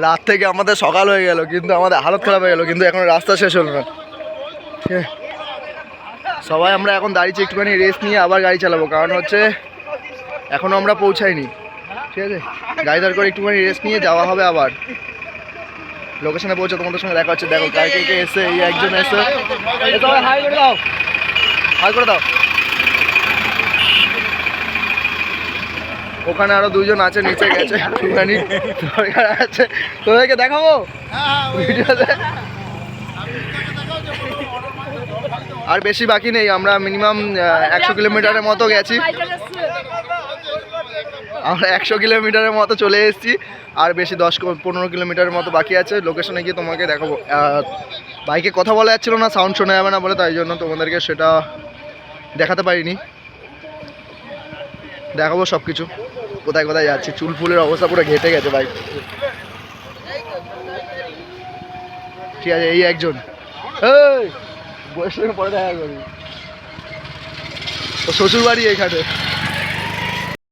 রাত থেকে আমাদের সকাল হয়ে গেল, কিন্তু আমাদের হালত খারাপ হয়ে গেল, কিন্তু এখন রাস্তা শেষ হলো না। সবাই আমরা এখন দাঁড়িয়েছি, একটুখানি রেস্ট নিয়ে আবার গাড়ি চালাবো, কারণ হচ্ছে এখনও আমরা পৌঁছাইনি। ঠিক আছে, গাড়ি দাঁড় করে একটুখানি রেস্ট নিয়ে যাওয়া হবে আবার লোকেশনে পৌঁছে তোমাদের সঙ্গে দেখা হচ্ছে। দেখো কার কে এসে, এই একজন এসে, হাই করে দাও, হাই করে দাও। ওখানে আরো দুইজন আছে, নিচে গেছে, একটুখানি দরকার আছে, তোদেরকে দেখাবো ভিডিওতে। আর বেশি বাকি নেই, আমরা মিনিমাম 100 কিলোমিটারের মতো গেছি, আমরা 100 কিলোমিটারের মতো চলে এসেছি, আর বেশি 10-15 কিলোমিটারের মতো বাকি আছে। লোকেশনে গিয়ে তোমাকে দেখাবো। বাইকে কথা বলা যাচ্ছিল না, সাউন্ড শোনা যাবে না বলে, তাই জন্য তোমাদেরকে সেটা দেখাতে পারিনি। দেখাবো সব কিছু, কোথায় কোথায় যাচ্ছি। চুল ফুলের অবস্থা পুরো ঘেটে গেছে বাইক। ঠিক আছে, এই একজন, এই বয়সের পরে দেখা করি, ও শ্বশুর বাড়ি এখানে।